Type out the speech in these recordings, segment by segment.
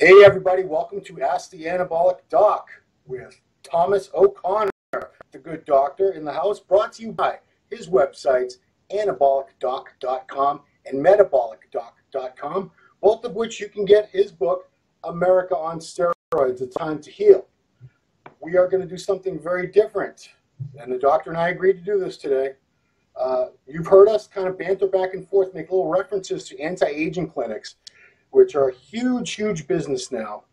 Hey everybody, welcome to Ask the Anabolic Doc with Thomas O'Connor, the good doctor in the house, brought to you by his websites, anabolicdoc.com and metabolicdoc.com, both of which you can get his book, America on Steroids, A Time to Heal. We are going to do something very different, and the doctor and I agreed to do this today. You've heard us kind of banter back and forth, make little references to anti-aging clinics, which are a huge, huge business now.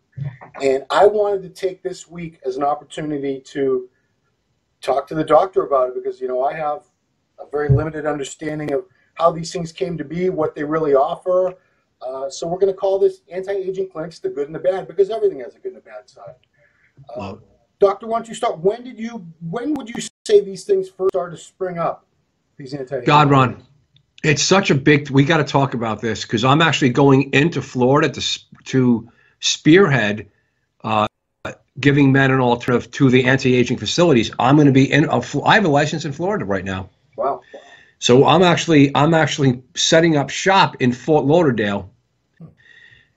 And I wanted to take this week as an opportunity to talk to the doctor about it because, you know, I have a very limited understanding of how these things came to be, what they really offer. So we're going to call this anti-aging clinics the good and the bad, because everything has a good and a bad side. Doctor, why don't you start? When would you say these things first started to spring up? These anti-aging God, Ron, it's such a big, we got to talk about this because I'm actually going into Florida to spearhead giving men an alternative to the anti-aging facilities. I'm going to be in, I have a license in Florida right now. Wow. So I'm actually setting up shop in Fort Lauderdale.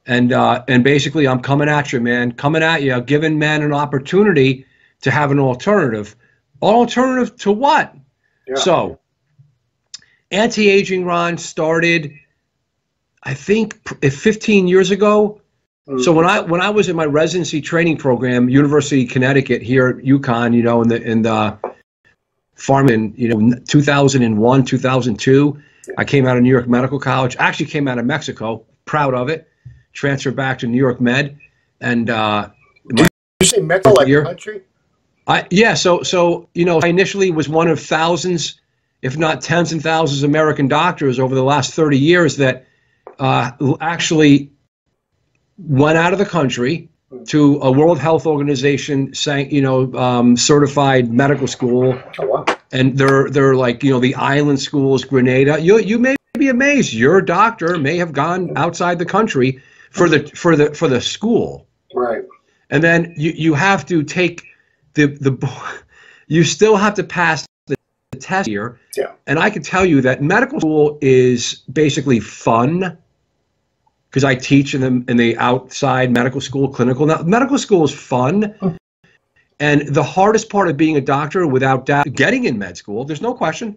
And basically I'm coming at you, man, coming at you, giving men an opportunity to have an alternative. Alternative to what? Yeah. So anti-aging, Ron, started, I think, 15 years ago. Mm-hmm. So when I was in my residency training program, University of Connecticut here at UConn, you know, in the farm in 2001, 2002, I came out of New York Medical College. I actually came out of Mexico, proud of it. Transferred back to New York Med, and did you say Mexico like country? Yeah. So you know, I initially was one of thousands, if not tens and thousands, of American doctors over the last 30 years that actually went out of the country to a World Health Organization certified medical school. Oh, wow. And they're like, you know, the island schools, Grenada. You may be amazed. Your doctor may have gone outside the country for the school. Right. And then you have to take you still have to pass the test here. Yeah. And I can tell you that medical school is basically fun because I teach in the outside medical school clinical. Now, medical school is fun. And the hardest part of being a doctor, without doubt, getting in med school, there's no question,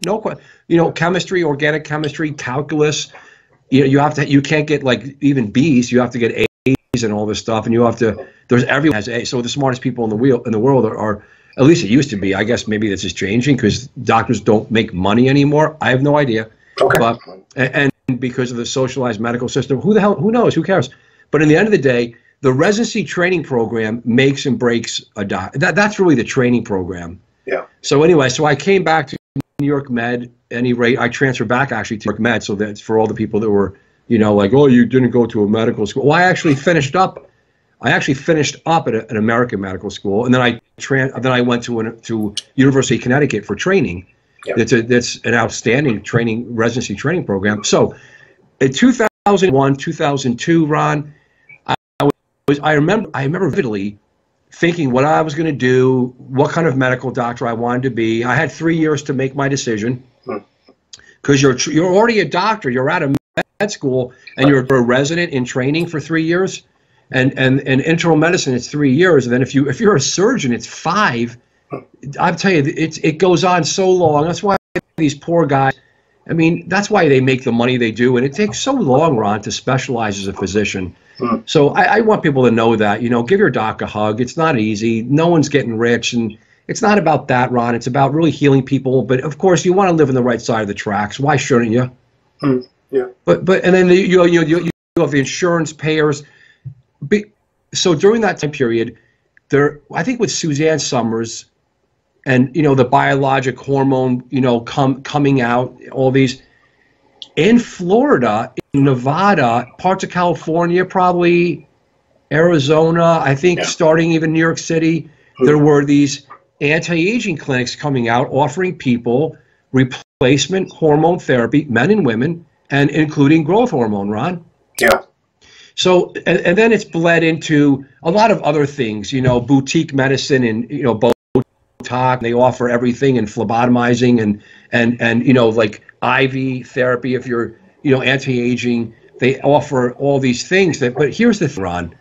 chemistry, organic chemistry, calculus, you can't get like even B's, you have to get A's and all this stuff, and everyone has A's. So the smartest people in the world are, at least it used to be. I guess maybe this is changing because doctors don't make money anymore. I have no idea. Okay. But and because of the socialized medical system, who knows? Who cares? But in the end of the day, the residency training program makes and breaks a doc. That's really the training program. Yeah. So anyway, so I came back to New York Med. At any rate, I transferred back actually to New York Med. So that's for all the people that were, like, oh, you didn't go to a medical school. Well, I actually finished up at an American medical school, and then I went to University of Connecticut for training. Yeah. That's an outstanding residency training program. So in 2001, 2002, Ron, I remember vividly thinking what I was going to do, what kind of medical doctor I wanted to be. I had 3 years to make my decision because you're already a doctor. You're out of med school and you're a resident in training for 3 years, and internal medicine it's 3 years, and then if you're a surgeon it's 5. I'll tell you, it goes on so long. That's why these poor guys. I mean, that's why they make the money they do, and it takes so long, Ron, to specialize as a physician. So I want people to know that, give your doc a hug. It's not easy. No one's getting rich, and it's not about that, Ron. It's about really healing people. But of course, you want to live on the right side of the tracks. Why shouldn't you? Yeah. But and then you have the insurance payers. So during that time period, I think with Suzanne Summers, and the biologic hormone, coming out, all these. In Florida, in Nevada, parts of California, probably Arizona, I think starting even New York City, there were these anti-aging clinics coming out offering people replacement hormone therapy, men and women, and including growth hormone, Ron. Yeah. So, and then it's bled into a lot of other things, boutique medicine and, Botox. They offer everything and phlebotomizing and like IV therapy if you're, anti-aging. They offer all these things but here's the thing, Ron.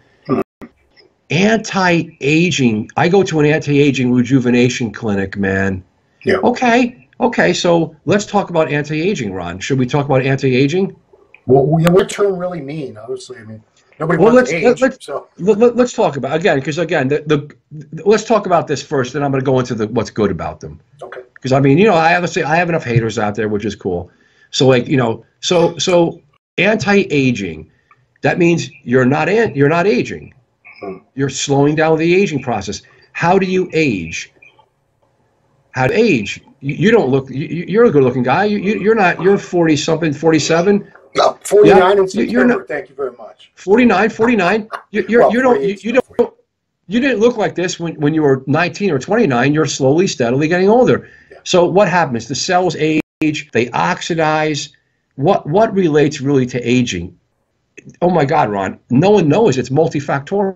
anti-aging. I go to an anti-aging rejuvenation clinic, man. Yeah. Okay, so let's talk about anti-aging, Ron. Should we talk about anti-aging? Well, what term really mean? Obviously, I mean, nobody Well, wants age, so. let's talk about, again, because again, let's talk about this first, then I'm going to go into what's good about them. Okay. Because I mean, you know, I have enough haters out there, which is cool. So like, you know, so anti-aging, that means you're not aging. You're slowing down the aging process. How do you age? How to age? You don't look. You're a good-looking guy. You're not. You're 40-something, 47. No, 49 Yeah, in September. you're not, thank you very much. 49. You don't. You didn't look like this when you were 19 or 29. You're slowly, steadily getting older. Yeah. So what happens? The cells age. They oxidize. What relates really to aging? Oh my God, Ron! No one knows. It's multifactorial.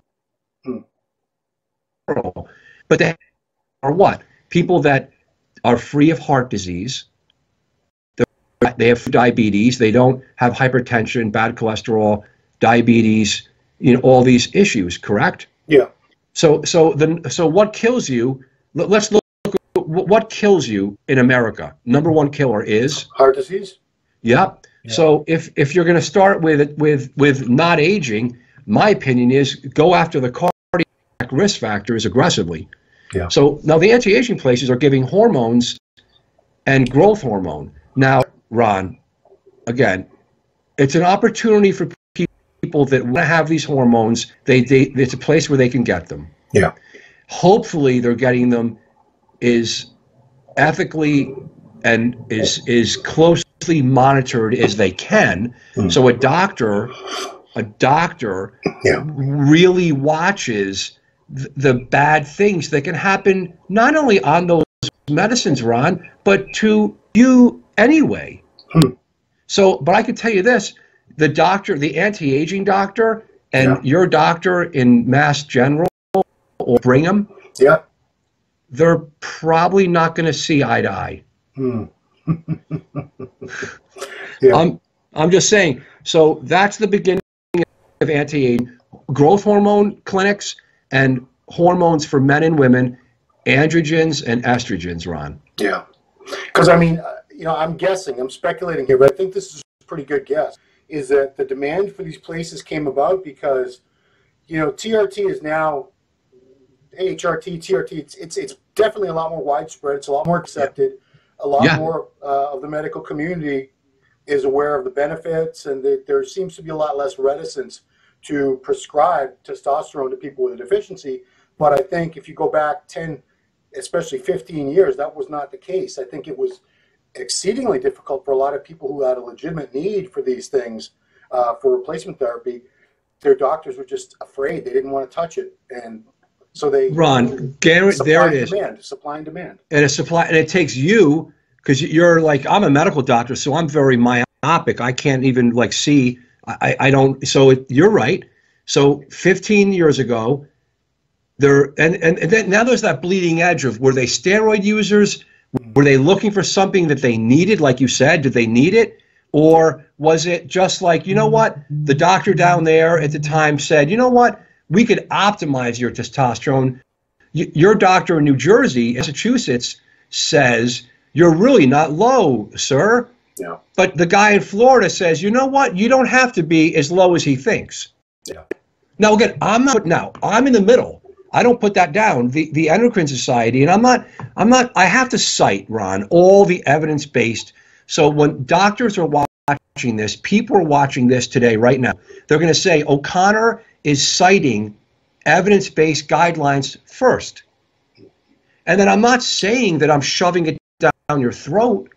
But they are what? People that are free of heart disease. They have diabetes. They don't have hypertension, bad cholesterol, diabetes. You know, all these issues. Correct? Yeah. So what kills you? Let's look at what kills you in America. Number one killer is heart disease. Yep. Yeah. So if you're going to start with not aging, my opinion is go after the cardiac risk factors aggressively. Yeah. So now the anti-aging places are giving hormones and growth hormone. Now, Ron, again, it's an opportunity for people that want to have these hormones. It's a place where they can get them. Yeah. Hopefully, they're getting them is ethically and is closely monitored as they can. So a doctor Yeah. really watches the bad things that can happen not only on those medicines, Ron, but to you anyway. So, but I can tell you this, the doctor, the anti-aging doctor and your doctor in Mass General or Brigham, they're probably not going to see eye to eye. I'm just saying. So that's the beginning of anti-aging. Growth hormone clinics and hormones for men and women, androgens and estrogens, Ron. Yeah. Because, I mean, you know, I'm guessing, I'm speculating here, but I think this is a pretty good guess, is that the demand for these places came about because, you know, TRT is now, HRT, TRT, it's definitely a lot more widespread. It's a lot more accepted. A lot more of the medical community is aware of the benefits, and there seems to be a lot less reticence to prescribe testosterone to people with a deficiency. But I think if you go back 10, especially 15 years, that was not the case. I think it was exceedingly difficult for a lot of people who had a legitimate need for these things, for replacement therapy. Their doctors were just afraid. They didn't want to touch it. And so they... Ron, Garrett, there it is. Supply and demand. And it takes you, because you're like, I'm a medical doctor, so I'm very myopic. I can't even like see. I don't. So you're right. So 15 years ago, and then now there's that bleeding edge of, were they steroid users? Were they looking for something that they needed? Like you said, did they need it? Or was it just like, you know what? The doctor down there at the time said, you know what? We could optimize your testosterone. Your doctor in New Jersey, Massachusetts, says, you're really not low, sir. Yeah. But the guy in Florida says, you know what? You don't have to be as low as he thinks. Yeah. Now, again, I'm in the middle. I don't put that down. The Endocrine Society, and I'm not, I have to cite, Ron, all the evidence-based. So when doctors are watching this, people are watching this today, right now, they're going to say, O'Connor is citing evidence-based guidelines first. And then I'm not saying that I'm shoving it down your throat.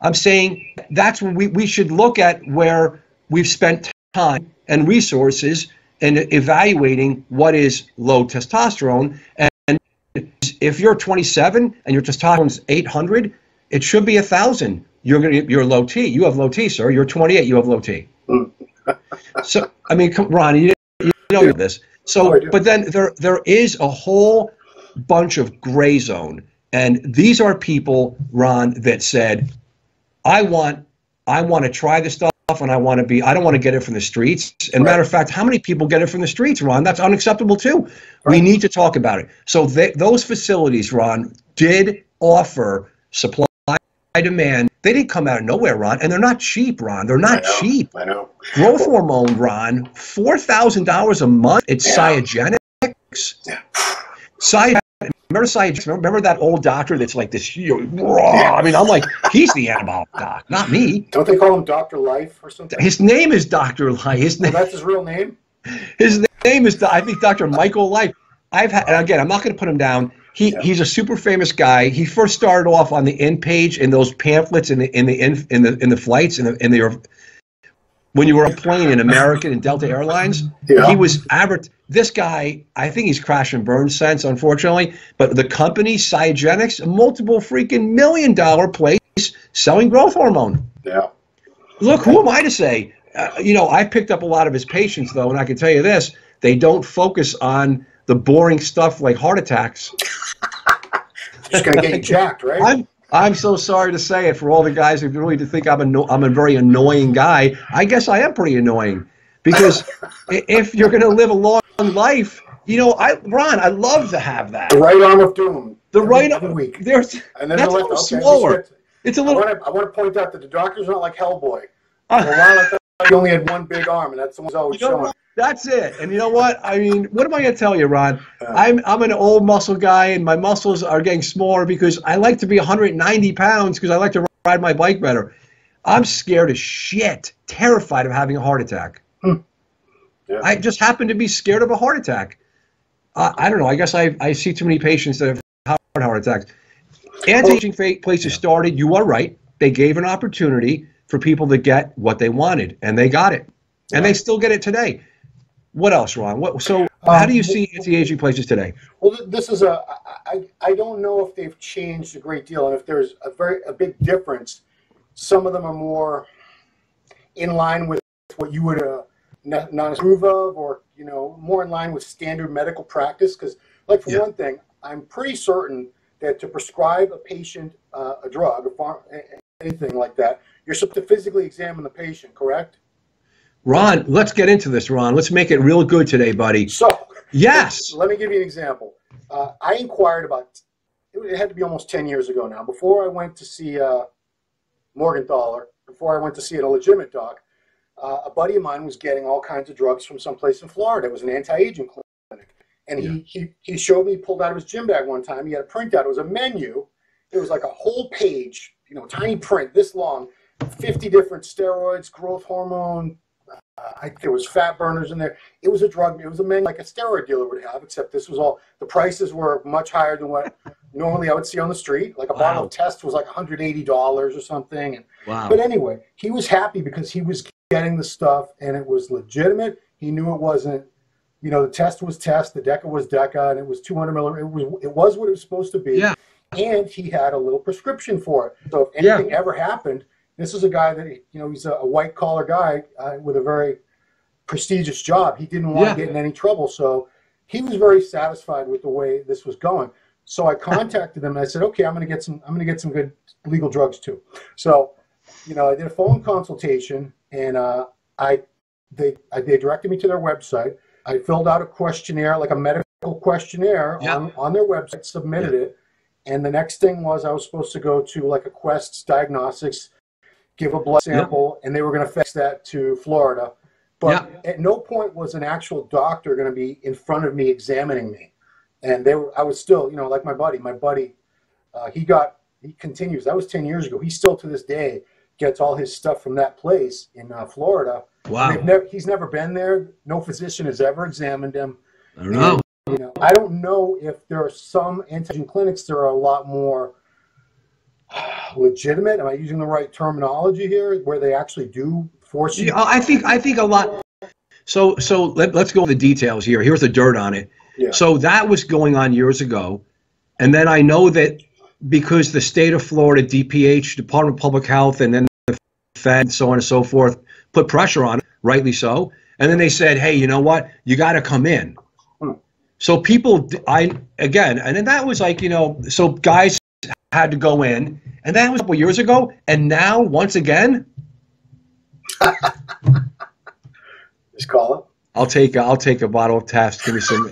I'm saying that's when we should look at where we've spent time and resources in evaluating what is low testosterone. And if you're 27 and your testosterone's 800, it should be 1,000. You're low T. You have low T, sir. You're 28. You have low T. So I mean, Ron, you know this. So, but then there is a whole bunch of gray zone, and these are people, Ron, that said, I want to try this stuff. and I don't want to get it from the streets. And matter of fact, how many people get it from the streets, Ron? That's unacceptable too. We need to talk about it. So those facilities, Ron, did offer supply demand. They didn't come out of nowhere, Ron, and they're not cheap, Ron. They're not cheap. I know. Growth hormone, Ron, $4,000 a month. It's Cyagenics. Remember that old doctor that's like this? I mean, I'm like, he's the anabolic doc, not me. Don't they call him Dr. Life or something? His name is Dr. Life. That's his real name? His name is, I think, Dr. Michael Life. And again, I'm not going to put him down. He's a super famous guy. He first started off on the in page in those pamphlets in the flights when you were on a plane in American and Delta Airlines. He was this guy, I think he's crash and burn since, unfortunately. But the company Cyagenics, a multiple freaking $1 million place selling growth hormone. Yeah. Look, who am I to say? I picked up a lot of his patients though, and I can tell you this: they don't focus on the boring stuff like heart attacks. Just gonna get you jacked, right? I'm so sorry to say it for all the guys who really think I'm a very annoying guy. I guess I am pretty annoying because if you're going to live a long life, Ron, I love to have that. The right arm of doom. Every week. That's a little slower. It's a little. I want to point out that the doctor's not like Hellboy. For a while, I thought he only had one big arm, and that's the one always showing. That's it. And you know what? I mean, what am I going to tell you, Ron? I'm an old muscle guy, and my muscles are getting smaller because I like to be 190 pounds because I like to ride my bike better. I'm scared as shit, terrified of having a heart attack. Yeah. I just happen to be scared of a heart attack. I don't know. I guess I see too many patients that have heart attacks. Anti-aging places started. You are right. They gave an opportunity for people to get what they wanted, and they got it. And they still get it today. What else, Ron? So how do you see anti-aging places today? Well, this is I don't know if they've changed a great deal, and if there's a big difference. Some of them are more in line with what you would not approve of, or more in line with standard medical practice. Because, like, for one thing, I'm pretty certain that to prescribe a patient a drug, anything like that, you're supposed to physically examine the patient, correct? Ron, let's get into this, Ron. Let's make it real good today, buddy. So, yes. Let me give you an example. I inquired it had to be almost 10 years ago now, before I went to see Morgenthaler, before I went to see a legitimate doc, a buddy of mine was getting all kinds of drugs from someplace in Florida. It was an anti-aging clinic. And he showed me, pulled out of his gym bag one time, he had a printout. It was a menu. It was like a whole page, tiny print, this long, 50 different steroids, growth hormone, there was fat burners in there. It was a drug. It was a menu like a steroid dealer would have, except this was all, the prices were much higher than what normally I would see on the street. Like a bottle of test was like $180 or something. And, But anyway, he was happy because he was getting the stuff and it was legitimate. He knew it wasn't, the test was test, the DECA was DECA, and it was 200 milligrams. It was what it was supposed to be. Yeah. And he had a little prescription for it. So if anything ever happened, this is a guy that, he's a white-collar guy with a very prestigious job. He didn't want to get in any trouble, so he was very satisfied with the way this was going. So I contacted him and I said, okay, I'm going to get some good legal drugs too. So, I did a phone consultation, and they directed me to their website. I filled out a questionnaire, like a medical questionnaire on their website, submitted it, and the next thing was I was supposed to go to like a Quest Diagnostics, give a blood sample, and they were going to fax that to Florida. But at no point was an actual doctor going to be in front of me examining me. And I was still, like my buddy, he continues. That was 10 years ago. He still to this day gets all his stuff from that place in Florida. Wow. He's never been there. No physician has ever examined him. I don't know. And, I don't know if there are some anti-aging clinics that are a lot more legitimate. Am I using the right terminology here, where they actually do force you? I think a lot. So let's go into the details here. Here's the dirt on it. Yeah. So that was going on years ago, and then I know that because the state of Florida, DPH, Department of Public Health, and then the Fed, so on and so forth, put pressure on it, rightly so. And then they said, hey, you know what? You got to come in. So people, and then that was like, so guys had to go in, and that was a couple years ago. And now, once again, Just call it. I'll take a bottle of test. Give me some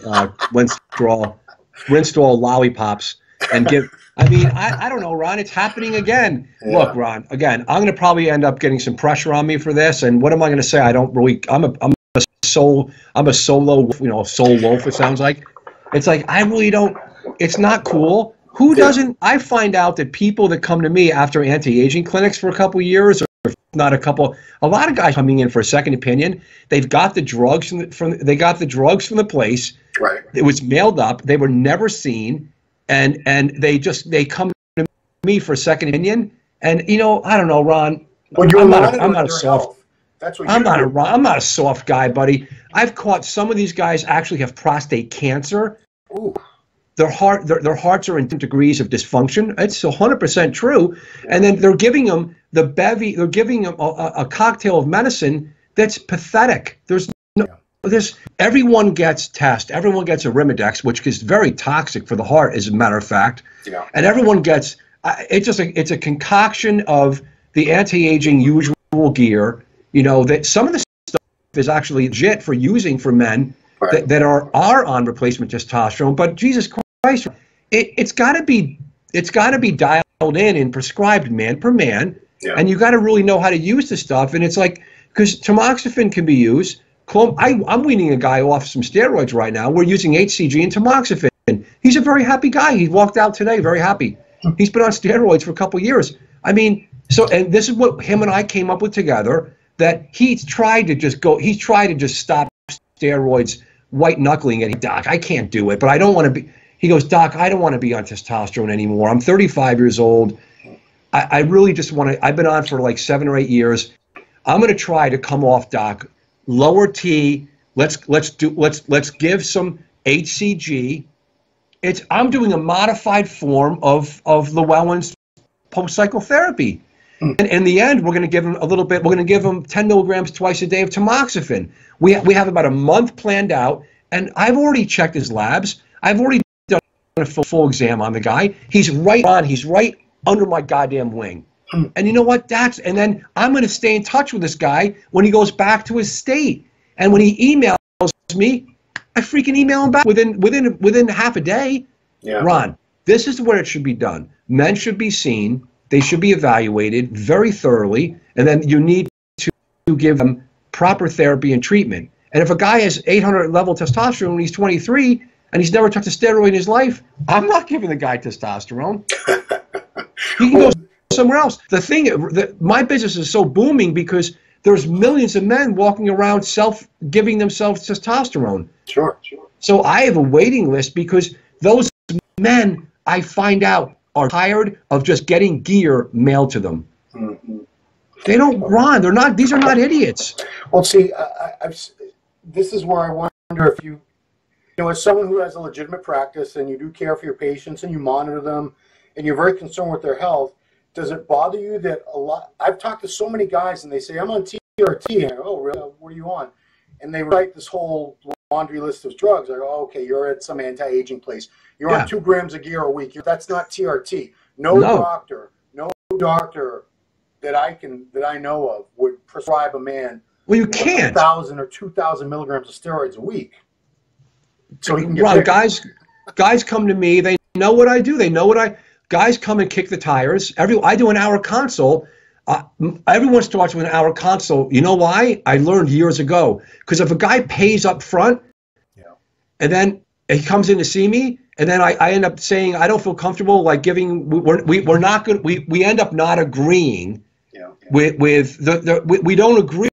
Rinstall lollipops, and give. I mean, I don't know, Ron. It's happening again. Yeah. Look, Ron. Again, I'm going to probably end up getting some pressure on me for this. And what am I going to say? I don't really. I'm a solo. Soul wolf. It sounds like. It's like I really don't. It's not cool. Who doesn't? I find out that people that come to me after anti-aging clinics for a couple of years, or not a lot of guys coming in for a second opinion. They've got the drugs from the place. Right. It was mailed up. They were never seen, and they come to me for a second opinion. And I don't know, Ron. I'm not a soft. That's what I'm not a soft guy, buddy. I've caught some of these guys actually have prostate cancer. Ooh. Their hearts are in degrees of dysfunction. It's 100% true. And then they're giving them the bevy. They're giving them a cocktail of medicine that's pathetic. Everyone gets test. Everyone gets a Arimidex, which is very toxic for the heart, as a matter of fact. Yeah. And everyone gets. It's a concoction of the anti-aging usual gear. That some of the stuff is actually legit for using for men. Right. That are on replacement testosterone, but Jesus Christ, it's got to be dialed in prescribed man per man, and you got to really know how to use the stuff. And it's like, because tamoxifen can be used. I'm weaning a guy off some steroids right now. We're using HCG and tamoxifen. He's a very happy guy. He walked out today very happy. He's been on steroids for a couple of years. I mean, and this is what him and I came up with together. That he's tried to just stop steroids. White knuckling it, Doc, I can't do it, but I don't want to be. He goes, Doc, I don't want to be on testosterone anymore. I'm 35 years old. I really just want to. I've been on for like 7 or 8 years. I'm going to try to come off, Doc. Lower T. Let's give some HCG. I'm doing a modified form of Llewellyn's post-cycle therapy. And in the end, we're going to give him a little bit. We're going to give him 10 milligrams twice a day of tamoxifen. We have about a month planned out, and I've already checked his labs. I've already done a full exam on the guy. He's right on. He's right under my goddamn wing. And you know what? And then I'm going to stay in touch with this guy when he goes back to his state. And when he emails me, I freaking email him back within half a day. Yeah. Ron, this is where it should be done. Men should be seen. They should be evaluated very thoroughly, and then you need to give them proper therapy and treatment. And if a guy has 800 level testosterone when he's 23 and he's never touched a steroid in his life, I'm not giving the guy testosterone. He can go somewhere else. My business is so booming because there's millions of men walking around giving themselves testosterone. Sure. So I have a waiting list because those men, I find out, are tired of just getting gear mailed to them. Mm-hmm. They don't run. They're not. These are not idiots. Well, see, this is where I wonder if as someone who has a legitimate practice and you do care for your patients and you monitor them and you're very concerned with their health, does it bother you that I've talked to so many guys and they say, I'm on TRT. And I go, oh, really? What are you on? And they write this whole laundry list of drugs. I go, oh, okay, you're at some anti-aging place. You're on 2 grams of gear a week. That's not TRT. No doctor that I know of would prescribe a man. Well, you can't. 1,000 or 2,000 milligrams of steroids a week. So he can get guys come to me. They know what I do. They know what guys come and kick the tires. I do an hour consult. Everyone starts with an hour consult. You know why? I learned years ago. Because if a guy pays up front, and then he comes in to see me, and then I end up saying I don't feel comfortable like giving. We're not good. We end up not agreeing with we don't agree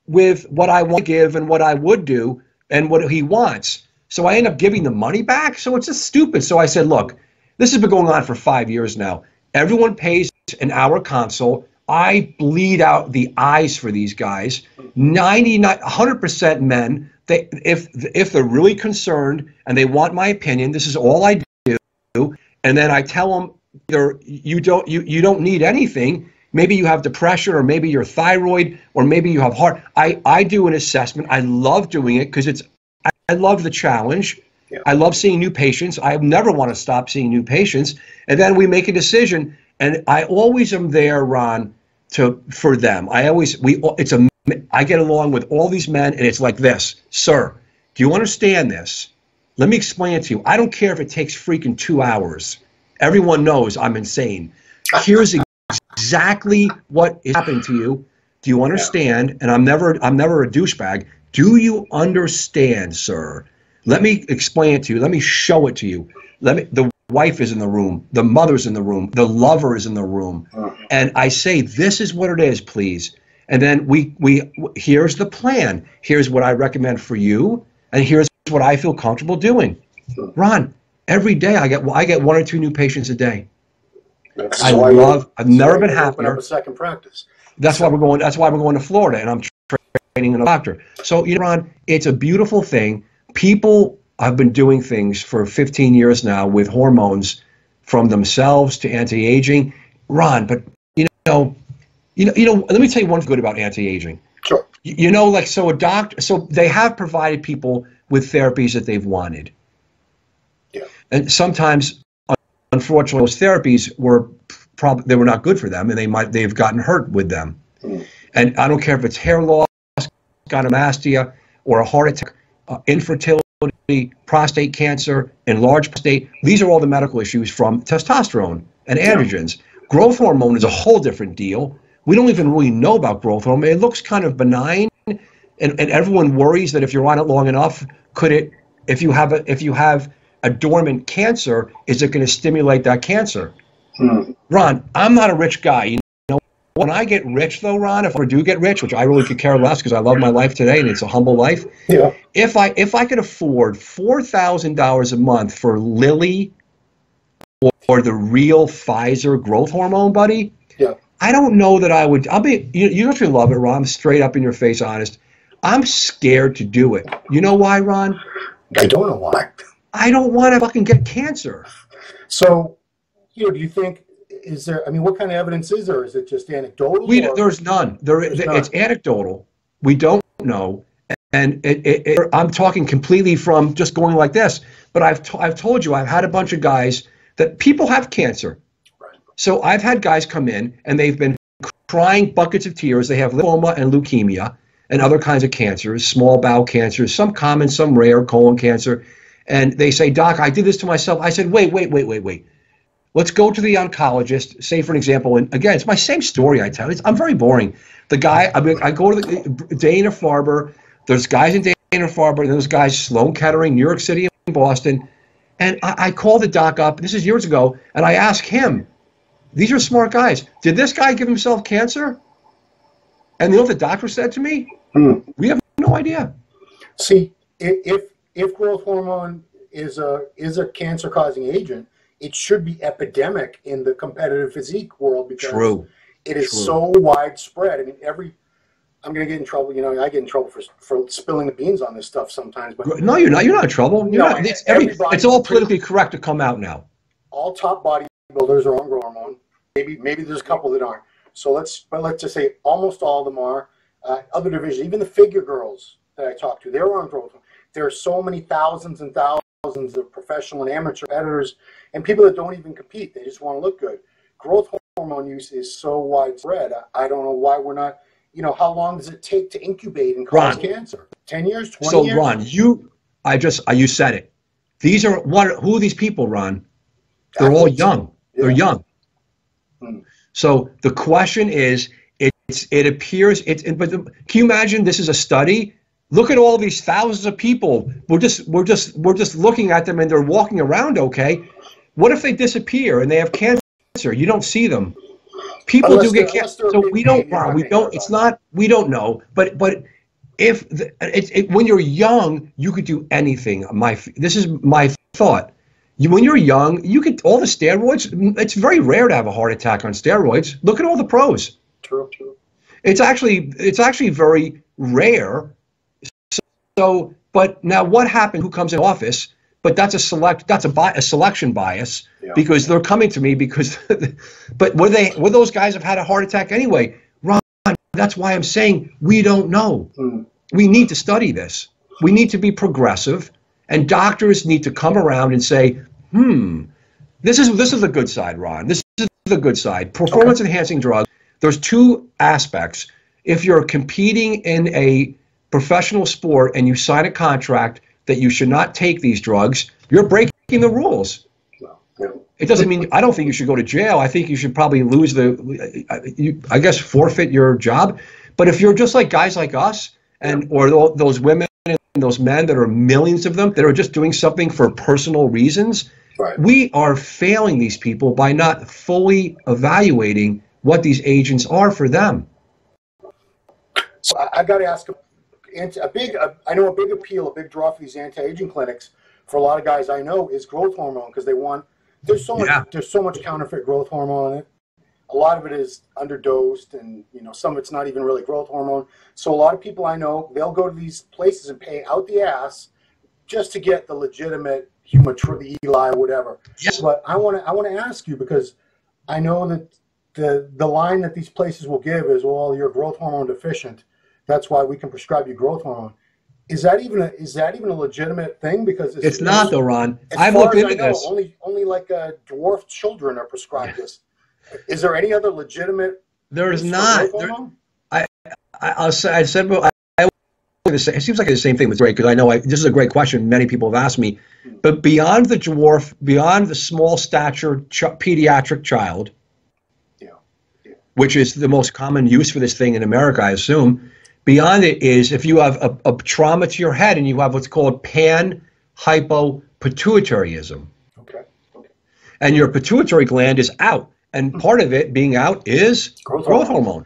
with what I want to give and what I would do and what he wants. So I end up giving the money back. So it's just stupid. So I said, look, this has been going on for 5 years now. Everyone pays an hour consult. I bleed out the eyes for these guys. 100% men. If they're really concerned and they want my opinion, this is all I do. And then I tell them you don't need anything. Maybe you have depression, or maybe your thyroid, or maybe you have heart. I do an assessment. I love doing it because I love the challenge. Yeah. I love seeing new patients. I never want to stop seeing new patients. And then we make a decision. And I always am there, Ron, for them. I get along with all these men, and it's like this, sir. Do you understand this? Let me explain it to you. I don't care if it takes freaking 2 hours. Everyone knows I'm insane. Here's exactly what is happening to you. Do you understand? And I'm never a douchebag. Do you understand, sir? Let me explain it to you. Let me show it to you. The wife is in the room. The mother's in the room. The lover is in the room. And I say, this is what it is, please. And then here's the plan. Here's what I recommend for you. And here's what I feel comfortable doing. Ron, every day I get 1 or 2 new patients a day. I've never been happier. Open up a second practice. That's why we're going to Florida, and I'm training a doctor. So, Ron, it's a beautiful thing. People have been doing things for 15 years now with hormones, from themselves to anti-aging. Ron, but let me tell you one good about anti-aging. Sure. So they have provided people with therapies that they've wanted. Yeah. And sometimes, unfortunately, those therapies were not good for them, and they've gotten hurt with them. And I don't care if it's hair loss, gynecomastia, or a heart attack, infertility, prostate cancer, enlarged prostate. These are all the medical issues from testosterone and androgens. Growth hormone is a whole different deal. We don't even really know about growth hormone. It looks kind of benign, and everyone worries that if you're on it long enough, if you have a dormant cancer, is it going to stimulate that cancer? Ron, I'm not a rich guy. When I get rich, though, Ron, if I do get rich, which I really could care less because I love my life today and it's a humble life. Yeah. If I could afford $4,000 a month for Lilly or the real Pfizer growth hormone, buddy, I don't know that I would. You don't really love it, Ron. I'm straight up in your face, honest. I'm scared to do it. You know why, Ron? I don't know why. I don't want to fucking get cancer. So, do you think, what kind of evidence is there? Is it just anecdotal? There's none. It's anecdotal. We don't know. And I'm talking completely from just going like this. But I've told you, I've had a bunch of guys that people have cancer. Right. So I've had guys come in and they've been crying buckets of tears. They have lymphoma and leukemia and other kinds of cancers, small bowel cancers, some common, some rare, colon cancer. And they say, Doc, I did this to myself. I said, wait. Let's go to the oncologist, say, for an example, and again, it's my same story I tell. I'm very boring. The guy, I go to the Dana-Farber. There's guys in Dana-Farber, and there's guys Sloan Kettering, New York City, and Boston. And I call the doc up, this is years ago, and I ask him, these are smart guys, did this guy give himself cancer? And you know what the doctor said to me? We have no idea. See, if growth hormone is a cancer-causing agent, it should be epidemic in the competitive physique world because it is so widespread. I mean, I'm going to get in trouble. I get in trouble for spilling the beans on this stuff sometimes. But no, you're not. You're not in trouble. It's all politically correct to come out now. All top bodybuilders are on growth hormone. Maybe there's a couple that aren't. So let's just say almost all of them are. Other divisions, even the figure girls that I talk to, they're on growth hormone. There are so many thousands and thousands of professional and amateur competitors and people that don't even compete. They just want to look good. Growth hormone use is so widespread. I don't know why we're not, how long does it take to incubate and cause cancer? 10 years, 20 years? So, Ron, you said it. Who are these people, Ron? They're all young. Yeah. They're young. So the question is, it appears, but can you imagine this is a study? Look at all these thousands of people. We're just looking at them and they're walking around okay. What if they disappear and they have cancer? You don't see them. People do get cancer. So we don't know. But when you're young, you could do anything. This is my thought. When you're young, you could all the steroids. It's very rare to have a heart attack on steroids. Look at all the pros. True. It's actually very rare. So, but now what happened? Who comes in office? But that's a selection bias because they're coming to me because. But would those guys have had a heart attack anyway? Ron, that's why I'm saying we don't know. We need to study this. We need to be progressive, and doctors need to come around and say, this is the good side, Ron. This is the good side. Performance enhancing drugs. there's two aspects. If you're competing in a professional sport and you sign a contract that you should not take these drugs, you're breaking the rules. It doesn't mean, I don't think you should go to jail. I think you should probably lose I guess forfeit your job. But if you're just like guys like us, or those women and those men that are millions of them that are just doing something for personal reasons, we are failing these people by not fully evaluating what these agents are for them. So I got to ask I know a big appeal, a big draw for these anti-aging clinics for a lot of guys I know is growth hormone, because they want, there's so much counterfeit growth hormone in it. A lot of it is underdosed, and some of it's not even really growth hormone. So a lot of people I know, they'll go to these places and pay out the ass just to get the legitimate the Eli, whatever. Yes. But I want to ask you, because I know that the line that these places will give is, well, you're growth hormone deficient, that's why we can prescribe you growth hormone. Is that even a legitimate thing? Because it's not, though, Ron. I've looked into this. Only like dwarf children are prescribed this. Is there any other legitimate? There is not. I said, it seems like the same thing with Drake, because I know this is a great question. Many people have asked me, but beyond the dwarf, beyond the small stature pediatric child, which is the most common use for this thing in America, I assume. Beyond it is if you have a trauma to your head and you have what's called pan-hypopituitaryism. Okay. And your pituitary gland is out. And part of it being out is growth hormone.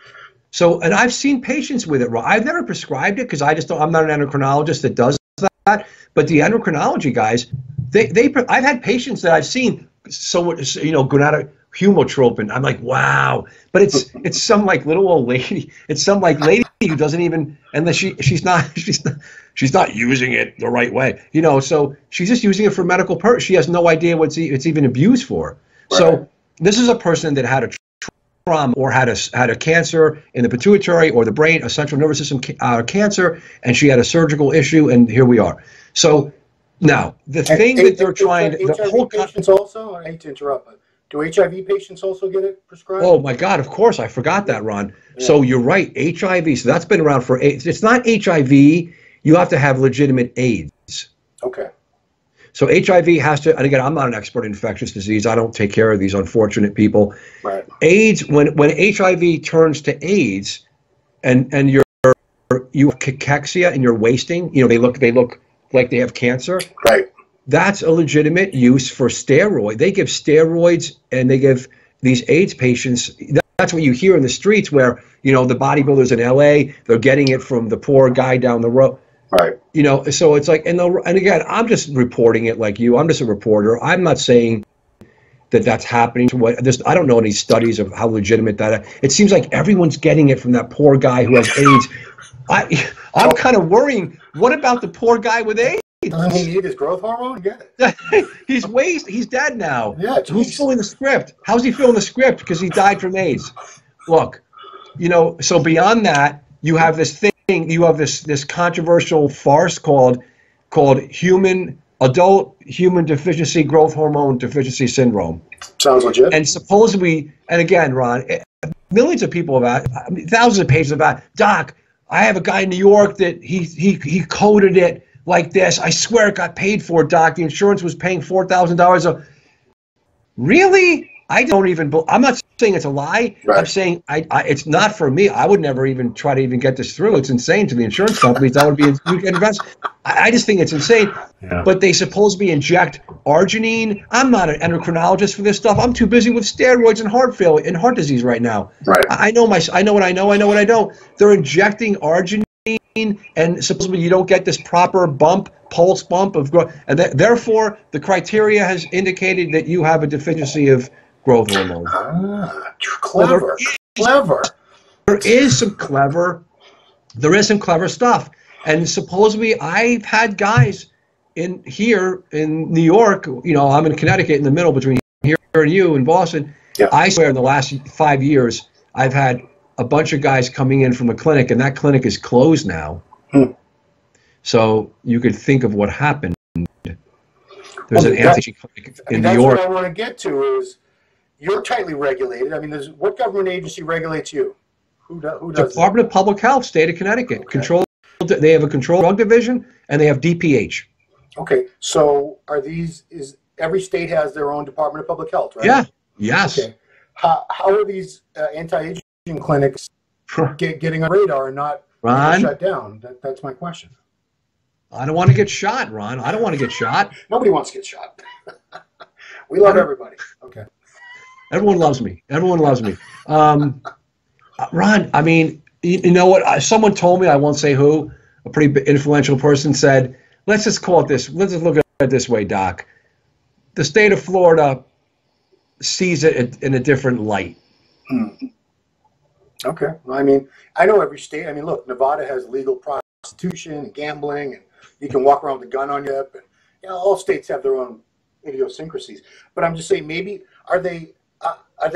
So, and I've seen patients with it. I've never prescribed it because I'm not an endocrinologist that does that. But the endocrinology guys, I've had patients that I've seen gonadotropin. I'm like, wow. But it's some like little old lady. It's some like lady who doesn't even, unless she's not using it the right way. So she's just using it for medical purpose. She has no idea what it's even abused for. Right. So this is a person that had a trauma or had a cancer in the pituitary or the brain, a central nervous system cancer, and she had a surgical issue, and here we are. So now the thing that they're trying to, the whole patients also, I hate to interrupt, but do HIV patients also get it prescribed? Oh my God, of course, I forgot that, Ron. Yeah. So you're right, HIV. So that's been around for AIDS. It's not HIV. You have to have legitimate AIDS. Okay. So HIV has to, and again, I'm not an expert in infectious disease. I don't take care of these unfortunate people. Right. AIDS, when HIV turns to AIDS, and you have cachexia and you're wasting, they look like they have cancer. Right. That's a legitimate use for steroid. They give steroids, and they give these AIDS patients. That's what you hear in the streets, where the bodybuilders in LA, they're getting it from the poor guy down the road. Right. So it's like, and again, I'm just reporting it like you. I'm just a reporter. I'm not saying that that's happening to I don't know any studies of how legitimate that is. It seems like everyone's getting it from that poor guy who has AIDS. I'm kind of worrying. What about the poor guy with AIDS? Doesn't he need his growth hormone? Get it. He's dead now. Yeah. Who's filling the script? How's he filling the script? Because he died from AIDS. Look, so beyond that, you have this thing. You have this controversial farce called adult human deficiency growth hormone deficiency syndrome. Sounds legit. And supposedly, and again, Ron, millions of people have asked, thousands of patients have asked, Doc, I have a guy in New York that he coded it like this. I swear it got paid for, Doc. The insurance was paying $4,000. Really? I'm not saying it's a lie. Right. I'm saying it's not for me. I would never even try to even get this through. It's insane to the insurance companies. That would be I just think it's insane. Yeah. But they supposedly inject arginine. I'm not an endocrinologist for this stuff. I'm too busy with steroids and heart failure and heart disease right now. Right. I know what I know what I don't. They're injecting arginine, and supposedly you don't get this proper pulse bump of growth, and therefore the criteria has indicated that you have a deficiency of growth hormone. Clever. There is some clever stuff. And supposedly I've had guys here in New York, I'm in Connecticut, in the middle between here and you in Boston. Yeah. I swear in the last 5 years, I've had a bunch of guys coming in from a clinic, and that clinic is closed now. So you could think of what happened. There's an anti-clinic in New York. What I want to get to is, you're tightly regulated. I mean, what government agency regulates you? Who does Department of Public Health, State of Connecticut. Okay. They have a controlled drug division, and they have DPH. Okay, so is every state has their own Department of Public Health, right? Yeah. Yes. Okay. How are these anti-aging clinics getting on radar and not Ron, shut down? That's my question. I don't want to get shot, Ron. I don't want to get shot. Nobody wants to get shot. We love everybody. Okay. Everyone loves me. Everyone loves me. Ron, I mean, you know what? Someone told me, I won't say who, a pretty influential person said, let's just call it this. Let's just look at it this way, Doc. The state of Florida sees it in a different light. Okay. Well, I mean, I know every state. I mean, look, Nevada has legal prostitution and gambling, and you can walk around with a gun on you. And, all states have their own idiosyncrasies. But I'm just saying, maybe are they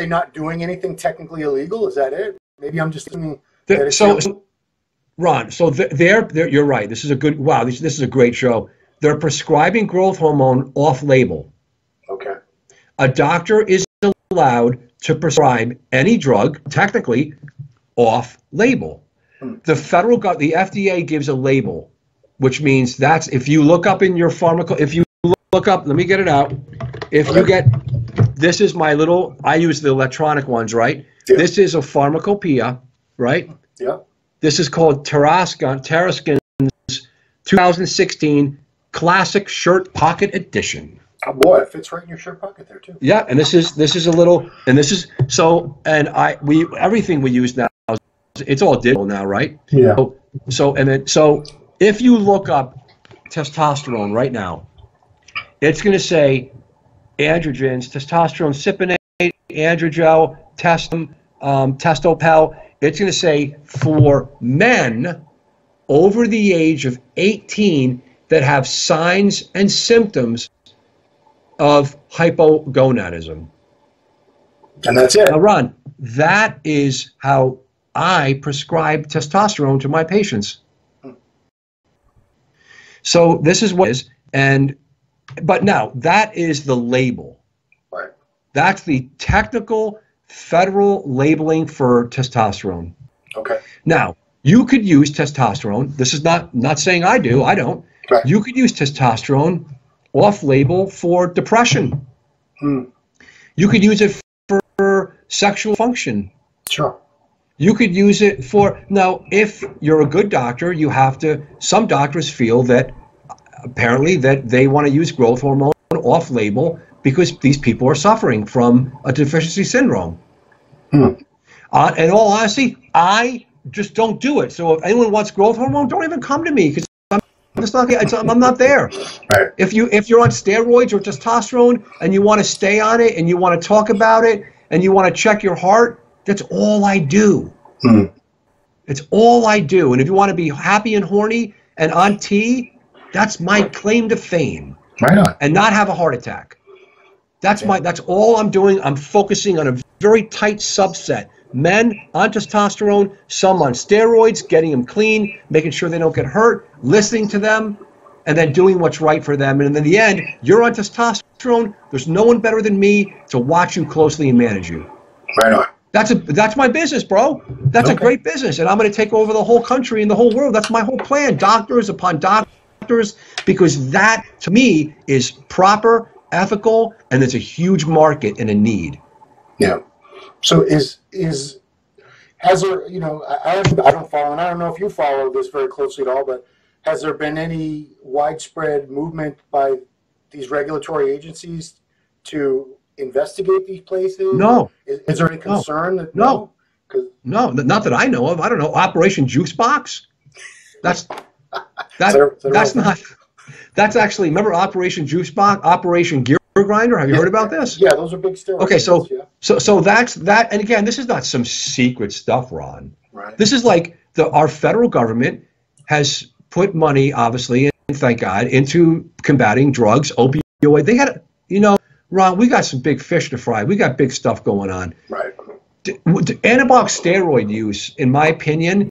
not doing anything technically illegal? Is that it? Maybe I'm just assuming. Ron, so you're right. This is a good. Wow, this is a great show. They're prescribing growth hormone off-label. Okay. A doctor is allowed to prescribe any drug, technically, off-label. The FDA gives a label, which means that's if you look up in your if you look up, let me get it out. If you get, this is my little, I use the electronic ones, right? Yeah. This is a pharmacopoeia, right? Yeah. This is called Taraskin's 2016 Classic Shirt Pocket Edition. Oh boy, it fits right in your shirt pocket there too. Yeah, and this is a little, and this is so, and everything we use now, it's all digital now, right? Yeah. So if you look up testosterone right now, it's going to say androgens, testosterone cypionate, androgel, testopel. It's going to say for men over the age of 18 that have signs and symptoms of hypogonadism. And that's it. Now, Ron, that is how I prescribe testosterone to my patients. So this is what it is, but now that is the label. Right. That's the technical federal labeling for testosterone. Okay. Now, you could use testosterone. This is not saying I do. I don't. Right. You could use testosterone off-label for depression. You could use it for sexual function. Sure. You could use it for, now, if you're a good doctor, you have to, some doctors feel that apparently that they want to use growth hormone off-label because these people are suffering from a deficiency syndrome. In all honesty, I just don't do it. So if anyone wants growth hormone, don't even come to me because I'm not there. Right. If you're on steroids or testosterone and you want to stay on it and you want to talk about it and you want to check your heart, that's all I do. It's all I do. And if you want to be happy and horny and on T, that's my claim to fame. Right on. And not have a heart attack. That's all I'm doing. I'm focusing on a very tight subset. Men on testosterone, some on steroids, getting them clean, making sure they don't get hurt, listening to them, and then doing what's right for them. And in the end, you're on testosterone. There's no one better than me to watch you closely and manage you. Right on. That's my business, bro. That's a great business, and I'm going to take over the whole country and the whole world. That's my whole plan. Doctors upon doctors, because that to me is proper, ethical, and there's a huge market and a need. Yeah. So has there, I don't follow, and I don't know if you follow this very closely at all, but has there been any widespread movement by these regulatory agencies to investigate these places? No. Is there any concern? That, no, not that I know of. I don't know. Operation Juice Box? That's actually, remember Operation Juice Box, Operation Gear Grinder? Have you heard about this? Yeah, those are big steroids. Okay, so that's that. And again, this is not some secret stuff, Ron. Right. This is like our federal government has put money, obviously, and thank God, into combating drugs, opioid. They had, Ron, we got some big fish to fry. We got big stuff going on. Right. Anabolic steroid use, in my opinion,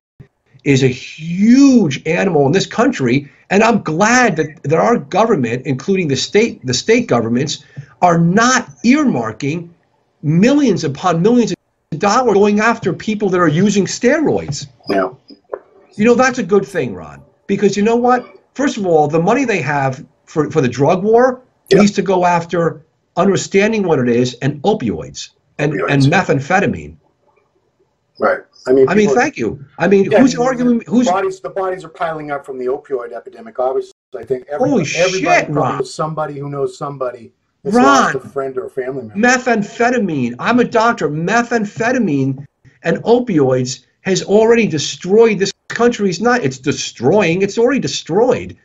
is a huge animal in this country, and I'm glad that our government, including the state governments, are not earmarking millions upon millions of dollars going after people that are using steroids. Yeah. You know, that's a good thing, Ron, because you know what? First of all, the money they have for the drug war needs to go after understanding what it is and opioids and methamphetamine. Right. I mean, thank you. I mean, who's arguing? The bodies are piling up from the opioid epidemic. Obviously, I think everybody knows somebody who knows somebody that's lost a friend or a family member. Methamphetamine. I'm a doctor. Methamphetamine and opioids has already destroyed this country. It's destroying. It's already destroyed.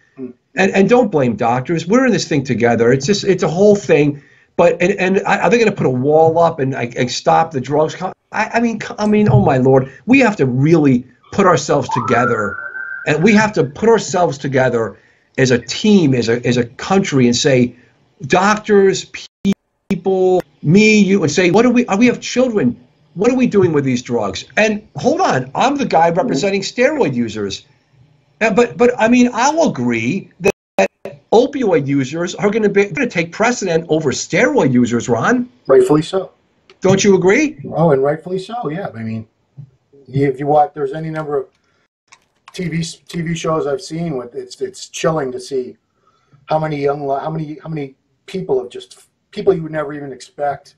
And don't blame doctors. We're in this thing together. It's a whole thing. But and are they going to put a wall up and stop the drugs? I mean, oh my Lord, we have to really put ourselves together, and we have to put ourselves together as a team, as a country, and say, doctors, people, me, you, and say, we have children. What are we doing with these drugs? And hold on, I'm the guy representing steroid users, but I mean, I'll agree that opioid users are going to take precedent over steroid users, Ron. Rightfully so. Don't you agree? Oh, and rightfully so. Yeah. I mean, if you watch, there's any number of TV shows I've seen with it's chilling to see how many people you would never even expect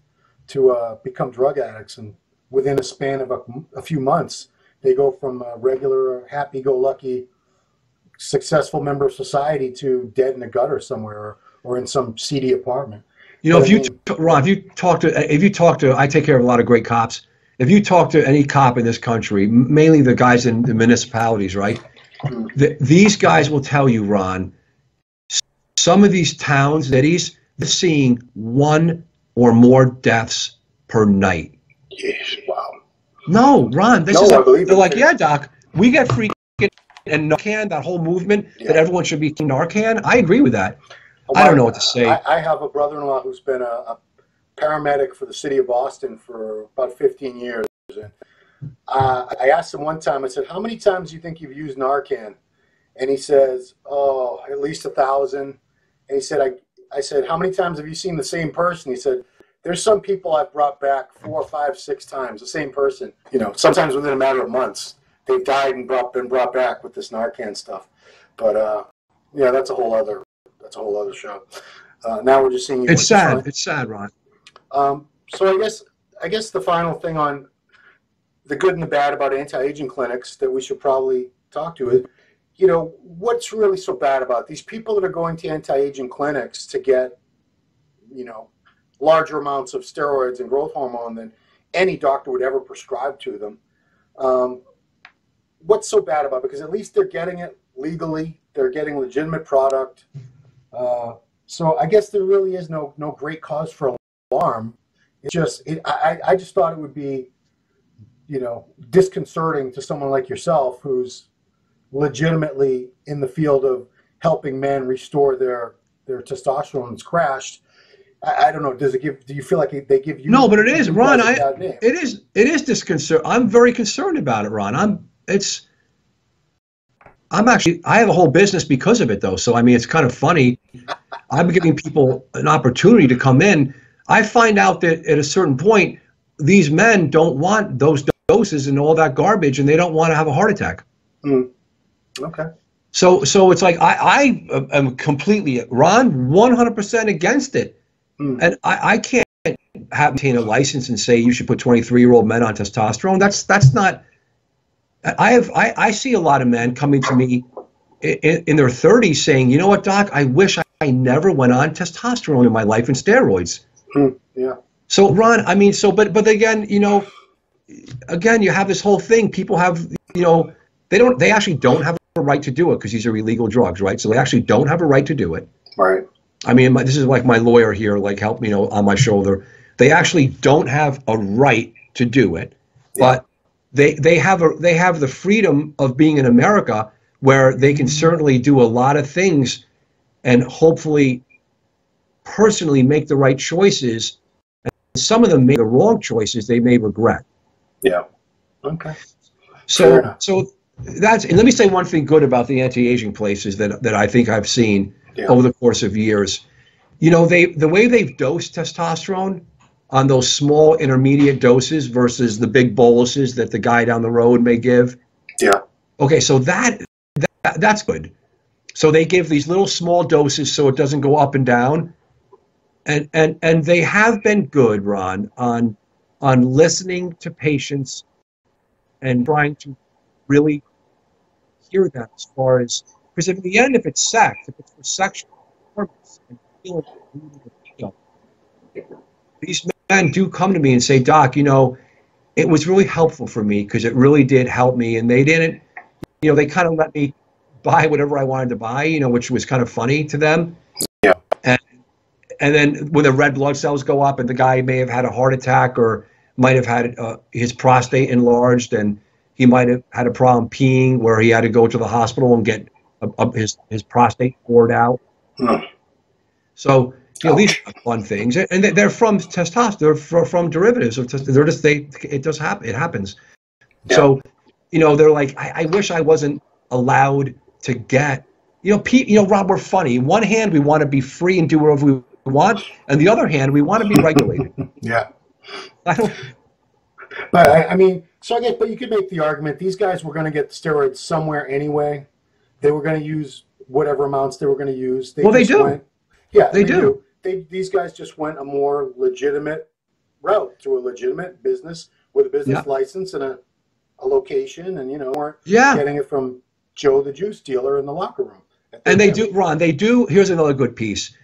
to become drug addicts, and within a span of a few months, they go from a regular happy-go-lucky successful member of society to dead in a gutter somewhere or in some seedy apartment. You know, Ron, if you talk to, I take care of a lot of great cops. If you talk to any cop in this country, mainly the guys in the municipalities, right? These guys will tell you, Ron, some of these towns, cities, they're seeing 1 or more deaths per night. Yes, wow. No, Ron, they're like, yeah, Doc, we get free and Narcan, that whole movement that everyone should be Narcan. I agree with that. I don't know what to say. I have a brother-in-law who's been a paramedic for the city of Boston for about 15 years. And I asked him one time, I said, how many times do you think you've used Narcan? And he says, oh, at least 1,000. And he said, I said, how many times have you seen the same person? He said, there's some people I've brought back 4, 5, 6 times, the same person. You know, sometimes within a matter of months. They've died and been brought back with this Narcan stuff. But, yeah, that's a whole other show. Now we're just seeing. It's sad. It's sad, Ron. So I guess the final thing on the good and the bad about anti-aging clinics that we should probably talk to is, you know, what's really so bad about these people that are going to anti-aging clinics to get, you know, larger amounts of steroids and growth hormone than any doctor would ever prescribe to them. What's so bad about it? Because at least they're getting it legally. They're getting legitimate product. So I guess there really is no great cause for alarm. It's just, I just thought it would be, you know, disconcerting to someone like yourself who's legitimately in the field of helping men restore their testosterone that's crashed. I don't know. Do you feel like they give you? No, but it is, Ron. It is disconcerting. I'm very concerned about it, Ron. I have a whole business because of it, though. So, I mean, it's kind of funny. I'm giving people an opportunity to come in. I find out that at a certain point, these men don't want those doses and all that garbage, and they don't want to have a heart attack. Okay. So it's like I am completely, Ron, 100% against it. And I can't obtain a license and say you should put 23-year-old men on testosterone. That's not. I see a lot of men coming to me in their 30s saying, you know what, Doc, I wish I never went on testosterone in my life and steroids. Yeah. So, Ron, I mean, but again, you know, you have this whole thing. People have, you know, they actually don't have a right to do it because these are illegal drugs, right? So they actually don't have a right to do it. Right. I mean, this is like my lawyer here, like help me, you know, on my shoulder. They actually don't have a right to do it, but they have the freedom of being in America where they can certainly do a lot of things and hopefully personally make the right choices. And some of them make the wrong choices they may regret. Yeah. Okay. So that's, and let me say one thing good about the anti-aging places that I think I've seen over the course of years. You know, the way they've dosed testosterone, on those small intermediate doses versus the big boluses that the guy down the road may give. Yeah. Okay, so that's good. So they give these little small doses so it doesn't go up and down. And they have been good, Ron, on listening to patients and trying to really hear them as far as, because in the end, if it's sex, if it's for sexual purpose and feeling these men do come to me and say, Doc, it was really helpful for me because it really did help me. And they didn't, they kind of let me buy whatever I wanted to buy, which was kind of funny to them. Yeah. And then when the red blood cells go up and the guy may have had a heart attack or might have had his prostate enlarged and he might have had a problem peeing where he had to go to the hospital and get his prostate bored out. So, these are fun things. And they're from testosterone. They're from derivatives of testosterone. It happens. Yeah. So, they're like, I wish I wasn't allowed to get, Rob, we're funny. On one hand, we want to be free and do whatever we want. And the other hand, we want to be regulated. Yeah. I don't. But I mean, so I guess, but you could make the argument these guys were going to get steroids somewhere anyway. They were going to use whatever amounts they were going to use. They do. Yeah, they do. These guys just went a more legitimate route to a legitimate business with a business license and a location, and weren't getting it from Joe the juice dealer in the locker room. And they do, Ron. They do. Here's another good piece.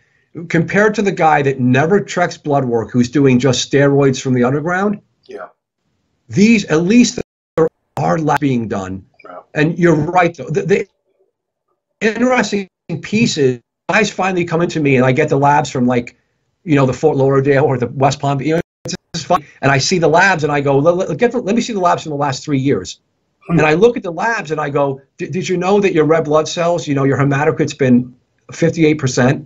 Compared to the guy that never checks blood work, who's doing just steroids from the underground. Yeah. These, at least, there are labs being done. Wow. And you're right, though. The interesting piece is guys finally come into me, and I get the labs from, like, the Fort Lauderdale or the West Palm. It's fun. And I see the labs, and I go, let me see the labs from the last 3 years. And I look at the labs, and I go, did you know that your red blood cells, your hematocrit's been 58%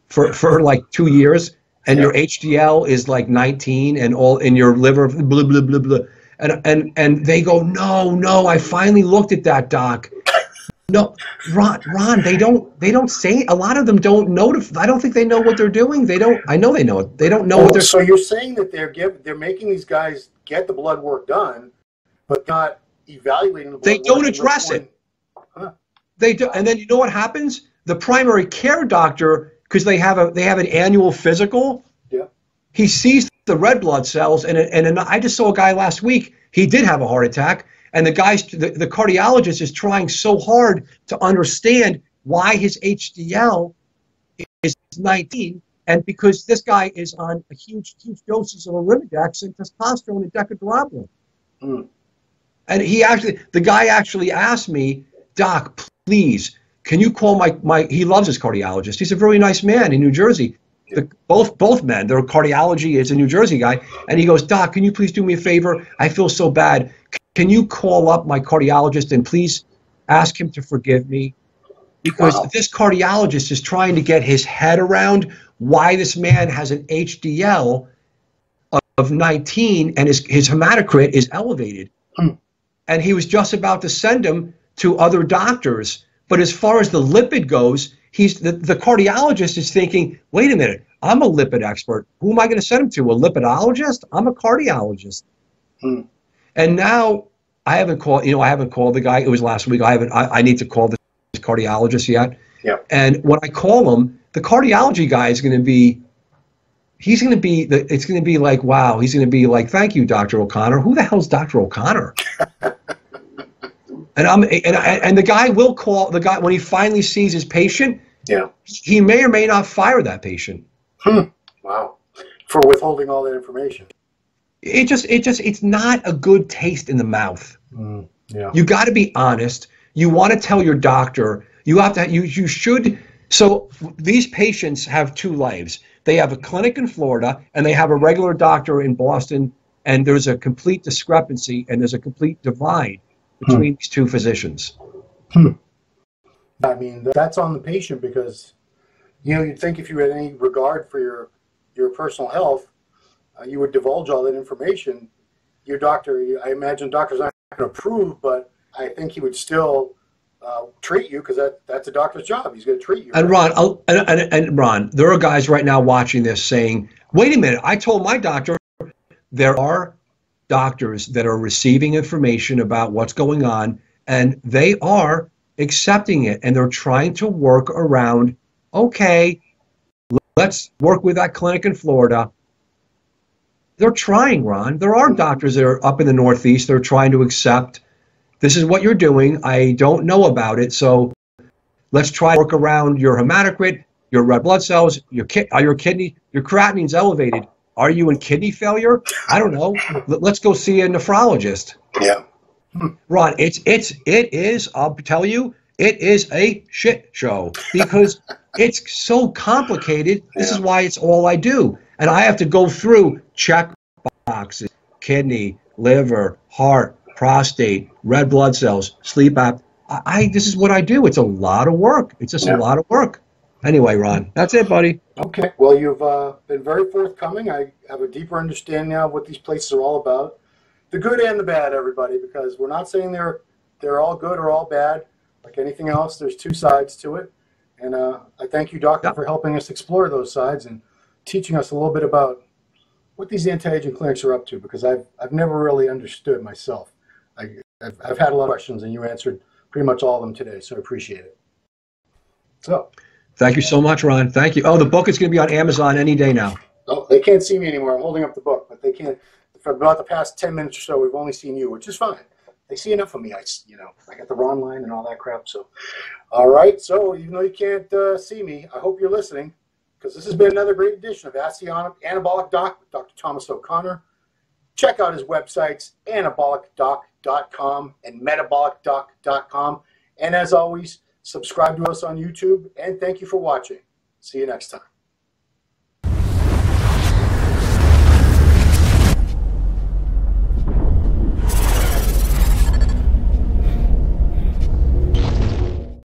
for like 2 years? And your HDL is like 19, and all in your liver, blah, blah, blah, blah. And they go, no, I finally looked at that, Doc. No, Ron, they don't say, a lot of them don't notify. I don't think they know what they're doing. I know they know it. They don't know what they're. So you're saying that they're making these guys get the blood work done, but not evaluating the blood work. They don't address it. Huh. They do, and then you know what happens? The primary care doctor, because they have an annual physical. Yeah. He sees the red blood cells, and I just saw a guy last week. He did have a heart attack, and the cardiologist is trying so hard to understand why his HDL is 19, and because this guy is on a huge doses of Arimidex and testosterone and decadorablin. And the guy actually asked me, Doc, please, can you call he loves his cardiologist. He's a very nice man in New Jersey. Both men, their cardiology is a New Jersey guy. And he goes, Doc, can you please do me a favor? I feel so bad. Can you call up my cardiologist and please ask him to forgive me? Because this cardiologist is trying to get his head around why this man has an HDL of 19 and his hematocrit is elevated. And he was just about to send him to other doctors. But as far as the lipid goes, the cardiologist is thinking, wait a minute, I'm a lipid expert. Who am I going to send him to? A lipidologist? I'm a cardiologist. And now I haven't called the guy. It was last week. I need to call this cardiologist yet. Yeah. And when I call him, the cardiology guy is going to be, it's going to be like, wow. He's going to be like, thank you, Dr. O'Connor. Who the hell's Dr. O'Connor? And the guy will call the guy when he finally sees his patient. Yeah. He may or may not fire that patient. Wow. For withholding all that information. It's not a good taste in the mouth. Yeah. You got to be honest. You want to tell your doctor. You should. So these patients have two lives. They have a clinic in Florida and they have a regular doctor in Boston. And there's a complete discrepancy and there's a complete divide between these two physicians. I mean, that's on the patient because, you'd think if you had any regard for your personal health, you would divulge all that information. Your doctor, I imagine doctor's not going to approve, but I think he would still treat you, because that's a doctor's job. He's going to treat you. And Ron, and Ron, there are guys right now watching this saying, wait a minute, I told my doctor. There are doctors that are receiving information about what's going on, and they are accepting it, and they're trying to work around, okay, let's work with that clinic in Florida. They're trying, Ron. There are doctors that are up in the Northeast. They're trying to accept, this is what you're doing. I don't know about it, so let's try to work around your hematocrit, your red blood cells, your kidney, your creatinine's elevated. Are you in kidney failure? I don't know. Let's go see a nephrologist. Yeah. Ron, it is, I'll tell you, it is a shit show because it's so complicated. This is why it's all I do. And I have to go through check boxes, kidney, liver, heart, prostate, red blood cells, sleep apnea. This is what I do. It's a lot of work. It's just a lot of work. Anyway, Ron, that's it, buddy. Okay. Well, you've been very forthcoming. I have a deeper understanding now of what these places are all about. The good and the bad, everybody, because we're not saying they're all good or all bad. Like anything else, there's two sides to it. And I thank you, Doctor, for helping us explore those sides and teaching us a little bit about what these anti-aging clinics are up to, because I've never really understood myself. I've had a lot of questions, and you answered pretty much all of them today, so I appreciate it. So. Thank you so much, Ron. Thank you. Oh, the book is going to be on Amazon any day now. Oh, they can't see me anymore. I'm holding up the book, but they can't. For about the past 10 minutes or so, we've only seen you, which is fine. They see enough of me. I got the Ron line and all that crap. So, all right. So even though you can't see me, I hope you're listening, because this has been another great edition of Ask the Anabolic Doc with Dr. Thomas O'Connor. Check out his websites, anabolicdoc.com and metabolicdoc.com. And as always, subscribe to us on YouTube, and thank you for watching. See you next time.